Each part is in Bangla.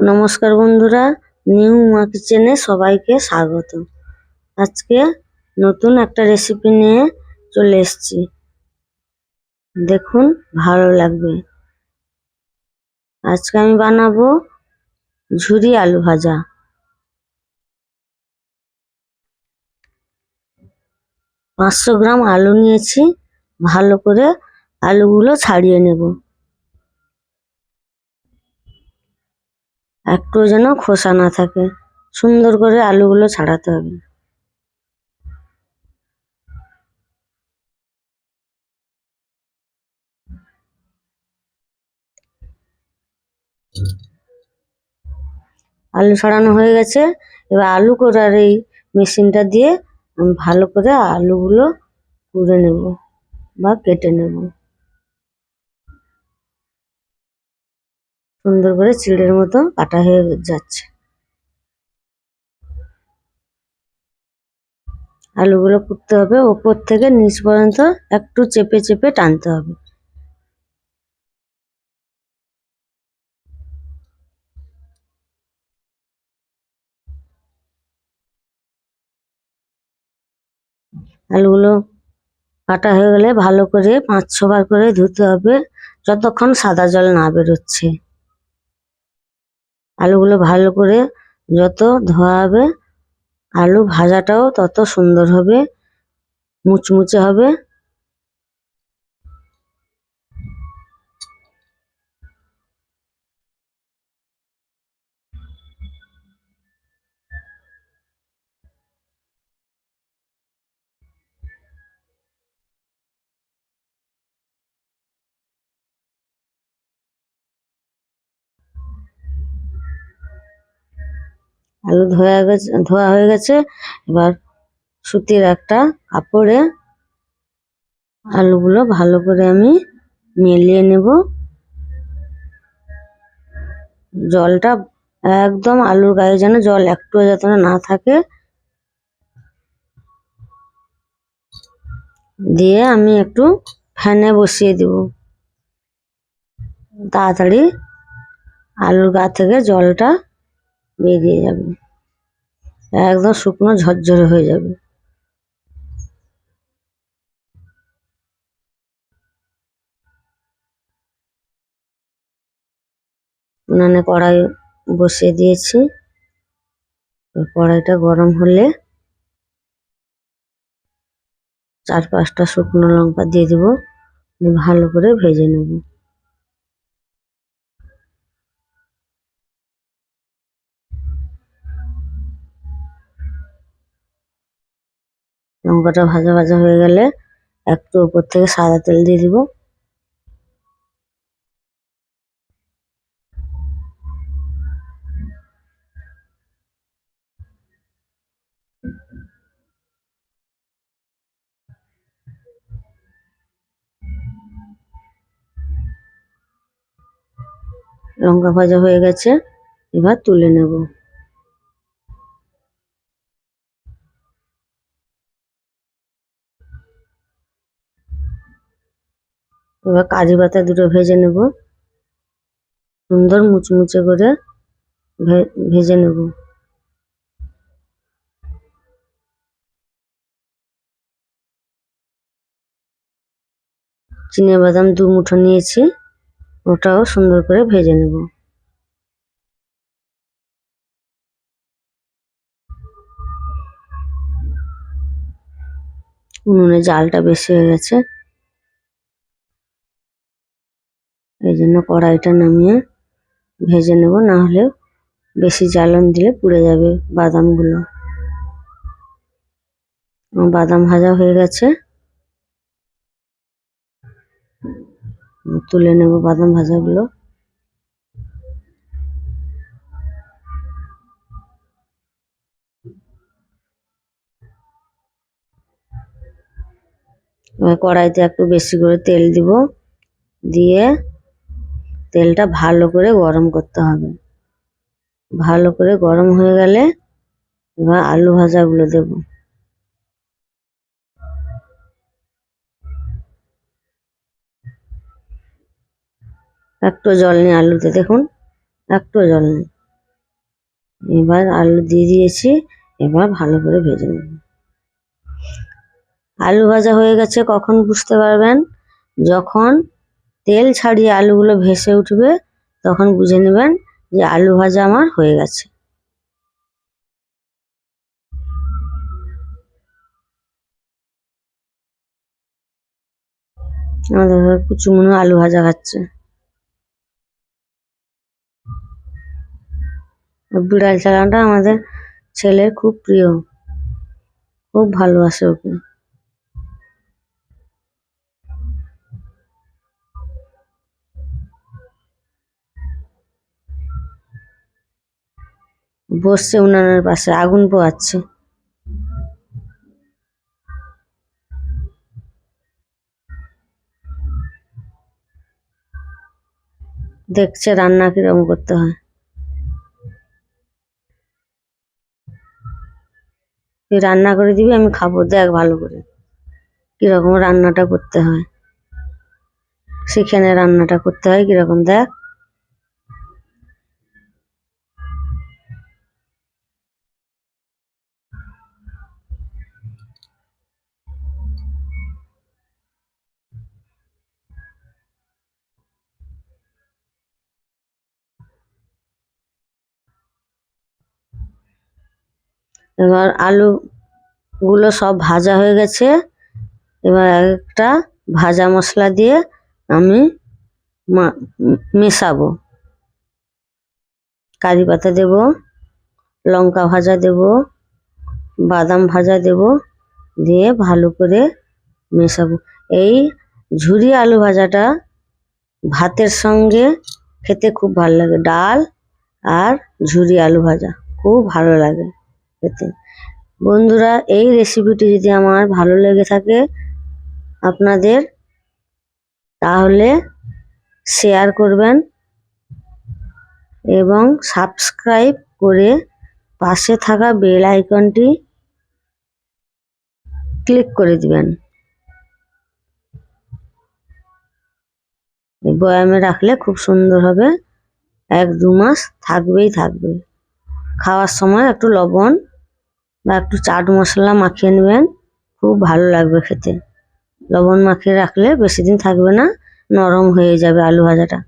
নমস্কার বন্ধুরা, নিউ মা কিচেনে সবাইকে স্বাগত। আজকে নতুন একটা রেসিপি নিয়ে চলে এসেছি, দেখুন ভালো লাগবে। আজকে আমি বানাবো ঝুরি আলু ভাজা। 500 গ্রাম আলু নিয়েছি, ভালো করে আলুগুলো ছাড়িয়ে নেব, একটু যেন খোসা না থাকে। সুন্দর করে আলুগুলো ছাড়াতে হবে। আলু ছাড়ানো হয়ে গেছে। এবার আলু করার এই মেশিনটা দিয়ে আমি ভালো করে আলুগুলো কুড়ে নেব বা কেটে নেব। সুন্দর করে চিড়ের মতো কাটা হয়ে যাচ্ছে। আলুগুলো কুটতে হবে, ওপর থেকে নিচ পর্যন্ত একটু চেপে চেপে টানতে হবে। আলুগুলো কাটা হয়ে গেলে ভালো করে 5-6 বার করে ধুতে হবে, যতক্ষণ সাদা জল না বেরোচ্ছে। আলুগুলো ভালো করে যত ধোয়া হবে, আলু ভাজাটাও তত সুন্দর হবে, মুচমুচে হবে। আলু ধোয়া হয়ে গেছে। এবার সুতির একটা কাপড়ে আলুগুলো ভালো করে আমি মেলিয়ে নেব। জলটা একদম আলুর গায়ে যেন জল একটুও যাতে না থাকে। দিয়ে আমি একটু ফ্যানে বসিয়ে দেব, তাড়াতাড়ি আলুর গা থেকে জলটা বেরিয়ে যাবে, একদম শুকনো ঝরঝরে হয়ে যাবে। উনানে কড়াই বসিয়ে দিয়েছি। কড়াইটা গরম হলে 4-5টা শুকনো লঙ্কা দিয়ে দেব, ভালো করে ভেজে নেব। লঙ্কাটা ভাজা ভাজা হয়ে গেলে একটু উপর থেকে সাদা তেল দিয়ে দিব। লঙ্কা ভাজা হয়ে গেছে, এবার তুলে নেব। এবার কারি পাতা দুটো ভেজে নেব, সুন্দর মুচমুচে করে ভেজে নেব। চিনে বাদাম 2 মুঠো নিয়েছি, ওটাও সুন্দর করে ভেজে নেব। উনুনে জালটা বেশি হয়ে গেছে, এই জন্য কড়াইটা নামিয়ে ভেজে নেব, না হলে বেশি জ্বালন দিলে পুড়ে যাবে বাদামগুলো। বাদাম ভাজা হয়ে গেছে, তুলে নেব বাদাম ভাজাগুলো। এবার কড়াইতে একটু বেশি করে তেল দিব, দিয়ে তেলটা ভালো করে গরম করতে হবে। ভালো করে গরম হয়ে গেলে এবার আলু ভাজাগুলো দেব। একটু জল নেই আলুতে, দেখুন একটু জল নেই। এবার আলু দিয়ে দিয়েছি, এবার ভালো করে ভেজে নেব। আলু ভাজা হয়ে গেছে কখন বুঝতে পারবেন? যখন তেল ছাড়িয়ে আলুগুলো ভেসে উঠবে তখন বুঝে নেবেন যে আলু ভাজা আমার হয়ে গেছে। আমাদের কুচুমুনু আলু ভাজা খাচ্ছে। বিড়াল চালানোটা আমাদের ছেলের খুব প্রিয়, খুব ভালোবাসে ওকে। বসছে উনানের পাশে, আগুন পোহাচ্ছে। দেখছে রান্না কিরকম করতে হয়। তুই রান্না করে দিবি, আমি খাবো, দেখ ভালো করে কিরকম রান্নাটা করতে হয়। সেখানে রান্নাটা করতে হয় কিরকম, দেখ। এবার আলুগুলো সব ভাজা হয়ে গেছে। এবার একটা ভাজা মশলা দিয়ে আমি মেশাবো। কারি পাতা দেব, লঙ্কা ভাজা দেব, বাদাম ভাজা দেব, দিয়ে ভালো করে মেশাবো। এই ঝুরি আলু ভাজাটা ভাতের সঙ্গে খেতে খুব ভালো লাগে। ডাল আর ঝুরি আলু ভাজা খুব ভালো লাগে খেতে। বন্ধুরা, এই রেসিপিটি যদি আমার ভালো লেগে থাকে আপনাদের, তাহলে শেয়ার করবেন এবং সাবস্ক্রাইব করে পাশে থাকা বেল আইকনটি ক্লিক করে দিবেন। বয়ামে রাখলে খুব সুন্দর হবে, 1-2 মাস থাকবেই থাকবে। খাওয়ার সময় একটু লবণ বা একটু চাট মশলা মাখিয়ে নেবেন, খুব ভালো লাগবে খেতে। লবণ মাখিয়ে রাখলে বেশি দিন থাকবে না, নরম হয়ে যাবে আলু ভাজাটা।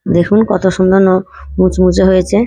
দেখুন কত সুন্দর মুচমুচে হয়েছে।